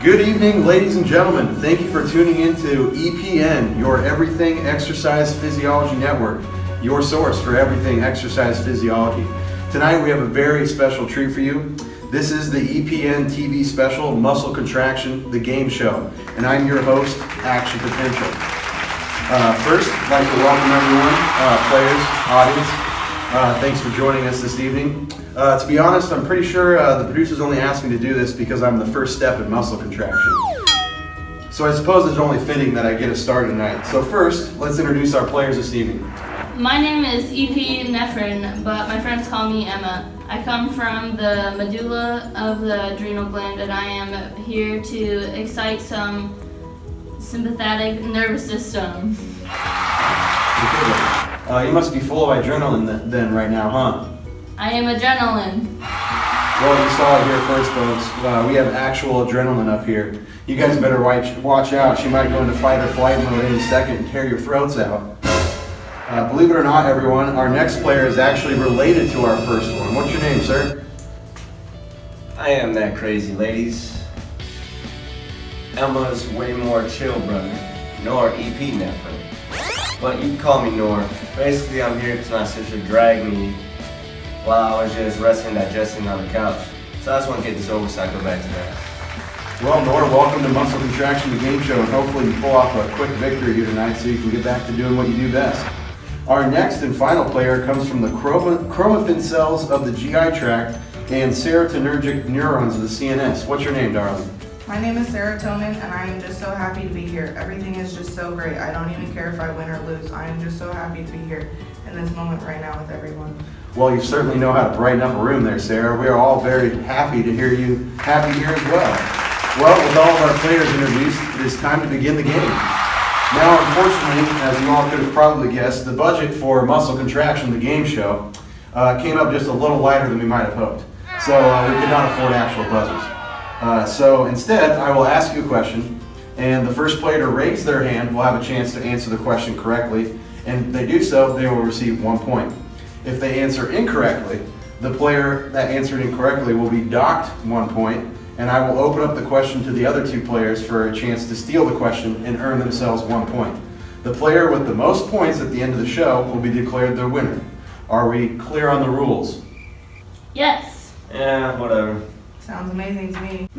Good evening, ladies and gentlemen. Thank you for tuning in to EPN, your Everything Exercise Physiology Network, your source for everything exercise physiology. Tonight we have a very special treat for you. This is the EPN TV special, Muscle Contraction, the game show, and I'm your host, Action Potential. First, I'd like to welcome everyone, players, audience. Thanks for joining us this evening. To be honest, I'm pretty sure the producers only asked me to do this because I'm the first step in muscle contraction. So I suppose it's only fitting that I get us started tonight. So first, let's introduce our players this evening. My name is epinephrine, but my friends call me Emma. I come from the medulla of the adrenal gland, and I am here to excite some sympathetic nervous system. You must be full of adrenaline then right now, huh? I am adrenaline. Well, you saw it here first, folks. We have actual adrenaline up here. You guys better watch out. She might go into fight or flight mode any second and tear your throats out. Believe it or not, everyone, our next player is actually related to our first one. What's your name, sir? I am that crazy, ladies. Emma's way more chill brother, nor epinephrine. But you can call me Nor. Basically, I'm here because my sister dragged me while I was just resting, digesting on the couch. So I just want to get this over so I go back to that. Well, Nora, welcome to Muscle Contraction, the game show, and hopefully you pull off a quick victory here tonight so you can get back to doing what you do best. Our next and final player comes from the chromaffin cells of the GI tract and serotonergic neurons of the CNS. What's your name, darling? My name is Serotonin, and I am just so happy to be here. Everything is just so great. I don't even care if I win or lose. I am just so happy to be here in this moment right now with everyone. Well, you certainly know how to brighten up a room there, Sarah. We are all very happy to hear you happy here as well. Well, with all of our players introduced, it is time to begin the game. Now, unfortunately, as you all could have probably guessed, the budget for Muscle Contraction, the game show, came up just a little lighter than we might have hoped. So we could not afford actual buzzers. So instead, I will ask you a question, and the first player to raise their hand will have a chance to answer the question correctly, and if they do so, they will receive 1 point. If they answer incorrectly, the player that answered incorrectly will be docked 1 point, and I will open up the question to the other two players for a chance to steal the question and earn themselves 1 point. The player with the most points at the end of the show will be declared the winner. Are we clear on the rules? Yes. Yeah, whatever. Sounds amazing to me.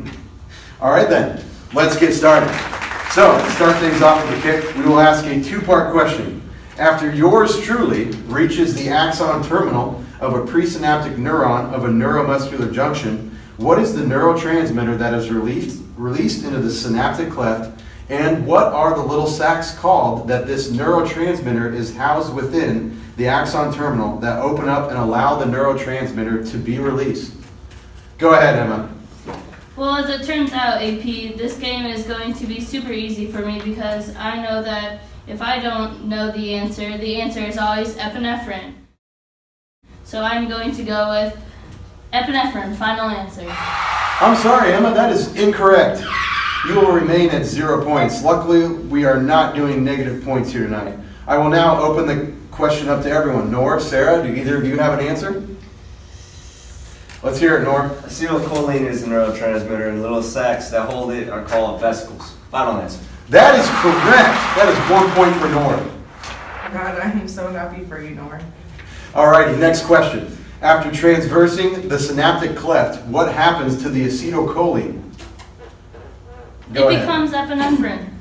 All right then, let's get started. So, to start things off with a kick, we will ask a two-part question. After yours truly reaches the axon terminal of a presynaptic neuron of a neuromuscular junction, what is the neurotransmitter that is released into the synaptic cleft, and what are the little sacs called that this neurotransmitter is housed within the axon terminal that open up and allow the neurotransmitter to be released? Go ahead, Emma. Well, as it turns out, AP, this game is going to be super easy for me because I know that if I don't know the answer is always epinephrine. So I'm going to go with epinephrine, final answer. I'm sorry, Emma, that is incorrect. You will remain at 0 points. Luckily, we are not doing negative points here tonight. I will now open the question up to everyone. Nor, Sarah, do either of you have an answer? Let's hear it, Nor. Acetylcholine is a neurotransmitter, and little sacs that hold it are called vesicles. Final answer. That is correct. That is 1 point for Nor. God, I am so happy for you, Nora. Alrighty, next question. After transversing the synaptic cleft, what happens to the acetylcholine? Go It ahead. becomes epinephrine.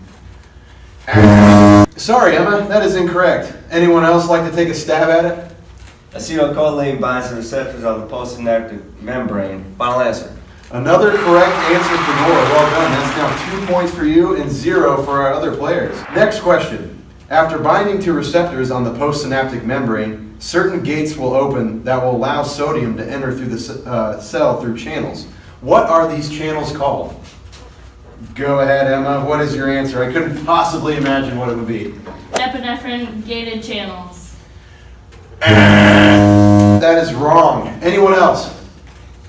Sorry, Emma, that is incorrect. Anyone else like to take a stab at it? Acetylcholine binds the receptors on the postsynaptic membrane. Final answer. Another correct answer for Nora. Well done. That's now 2 points for you and 0 for our other players. Next question. After binding to receptors on the postsynaptic membrane, certain gates will open that will allow sodium to enter through the cell through channels. What are these channels called? Go ahead, Emma. What is your answer? I couldn't possibly imagine what it would be. Epinephrine gated channels. That is wrong. Anyone else?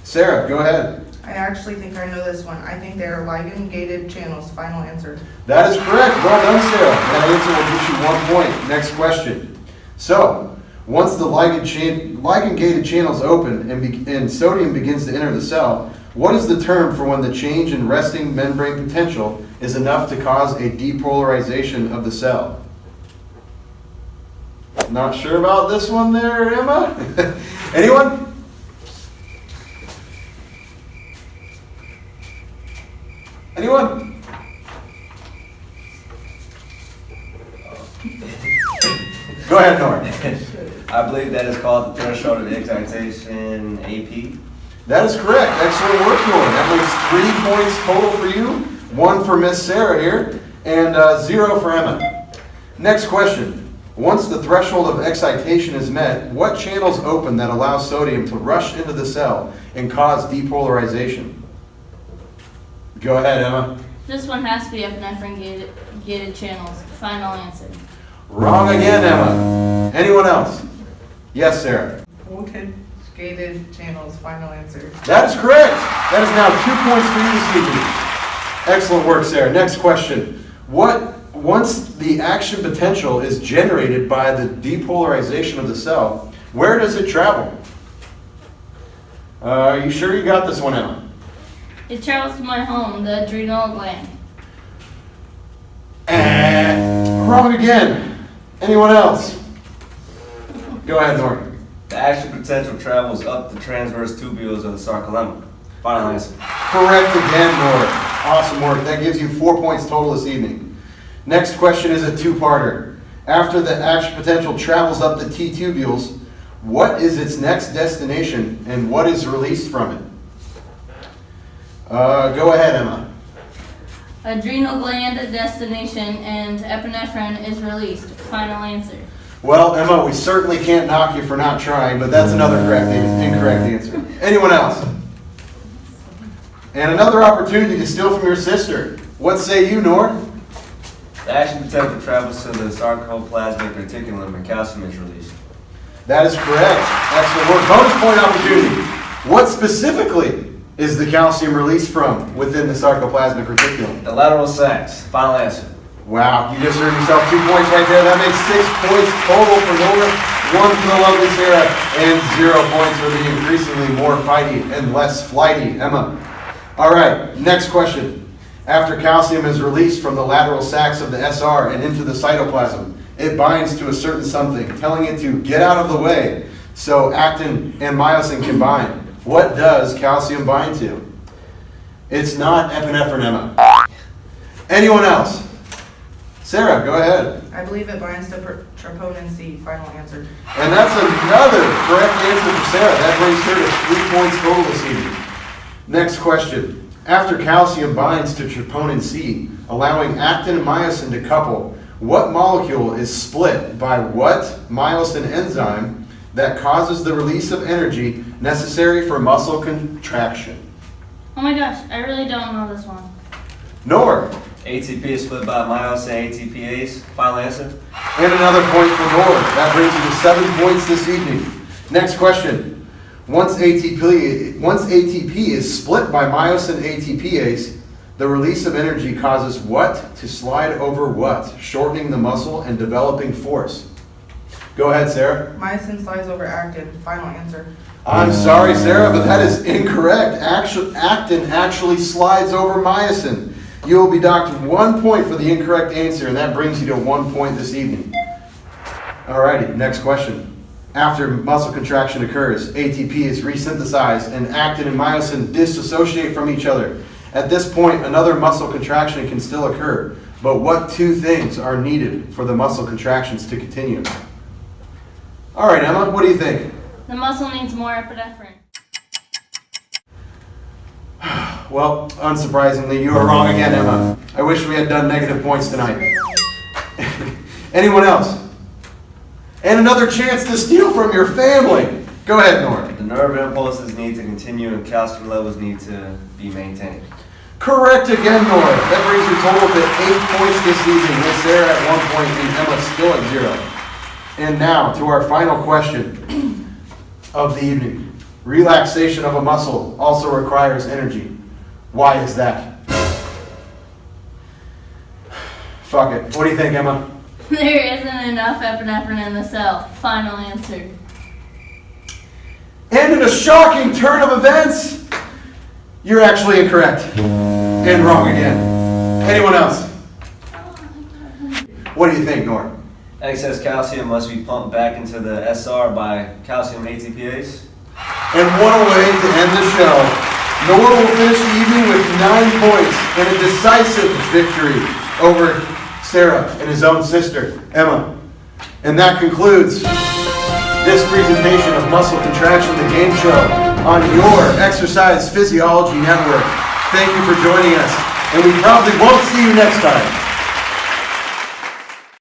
Sarah, go ahead. I actually think I know this one. I think they are ligand-gated channels. Final answer. That is correct. Well done, Sarah. That answer will get you 1 point. Next question. So, once the ligand-gated channels open and sodium begins to enter the cell, What is the term for when the change in resting membrane potential is enough to cause a depolarization of the cell? Not sure about this one there, Emma? Anyone? Anyone? Go ahead, Nora. I believe that is called the threshold of excitation, AP. That is correct. Excellent work, Nora. That makes 3 points total for you. 1 for Miss Sarah here, and 0 for Emma. Next question. Once the threshold of excitation is met, what channels open that allow sodium to rush into the cell and cause depolarization? Go ahead, Emma. This one has to be epinephrine gated channels. Final answer. Wrong again, Emma. Anyone else? Yes, Sarah. Voltage gated channels, final answer. That is correct. That is now 2 points for you this evening. Excellent work, Sarah. Next question. Once the action potential is generated by the depolarization of the cell, where does it travel? Are you sure you got this one, Emma? It travels to my home, the adrenal gland. Wrong again. Anyone else? Go ahead, Nora. The action potential travels up the transverse tubules of the sarcolemma. Final answer. Correct again, Nora. Awesome work. That gives you 4 points total this evening. Next question is a two-parter. After the action potential travels up the T tubules, what is its next destination and what is released from it? Go ahead, Emma. Adrenal gland destination and epinephrine is released. Final answer. Well, Emma, we certainly can't knock you for not trying, but that's another incorrect answer. Anyone else? And another opportunity to steal from your sister. What say you, Nor? The action potential travels to the sarcoplasmic reticulum and calcium is released. That is correct. Excellent work. Bonus point opportunity. What specifically is the calcium released from within the sarcoplasmic reticulum? The lateral sacs. Final answer. Wow, you just earned yourself 2 points right there. That makes 6 points total for Nora, 1 for the lovely Sarah, and 0 points for the increasingly more fighty and less flighty Emma. All right, next question. After calcium is released from the lateral sacs of the SR and into the cytoplasm, it binds to a certain something, telling it to get out of the way so actin and myosin can bind. What does calcium bind to? It's not epinephrine, Emma. Anyone else? Sarah, go ahead. I believe it binds to troponin C, final answer. And that's another correct answer for Sarah. That brings her to 3 points total this evening. Next question. After calcium binds to troponin C, allowing actin and myosin to couple, what molecule is split by what myosin enzyme that causes the release of energy necessary for muscle contraction? Oh my gosh, I really don't know this one. Nor. ATP is split by myosin ATPase. Final answer. And another point for Nor. That brings you to 7 points this evening. Next question. Once ATP is split by myosin ATPase, the release of energy causes what to slide over what, shortening the muscle and developing force? Go ahead, Sarah. Myosin slides over actin, final answer. I'm sorry, Sarah, but that is incorrect. Actin actually slides over myosin. You will be docked 1 point for the incorrect answer, and that brings you to 1 point this evening. Alrighty, next question. After muscle contraction occurs, ATP is resynthesized and actin and myosin dissociate from each other. At this point, another muscle contraction can still occur, but what two things are needed for the muscle contractions to continue? All right, Emma, what do you think? The muscle needs more epinephrine. Well, unsurprisingly, you are wrong again, Emma. I wish we had done negative points tonight. Anyone else? And another chance to steal from your family. Go ahead, Nora. The nerve impulses need to continue and calcium levels need to be maintained. Correct again, Nora. That brings your total to 8 points this evening, with Sarah at 1 point and Emma still at 0. And now to our final question of the evening. Relaxation of a muscle also requires energy. Why is that? Fuck it. What do you think, Emma? There isn't enough epinephrine in the cell. Final answer. And in a shocking turn of events, You're actually incorrect. And wrong again. Anyone else? What do you think, Nor? Excess calcium must be pumped back into the SR by calcium ATPase. And what a way to end the show. Nor will finish the evening with 9 points and a decisive victory over Sarah and his own sister, Emma. And that concludes this presentation of Muscle Contraction, the game show on your Exercise Physiology Network. Thank you for joining us, and we probably won't see you next time.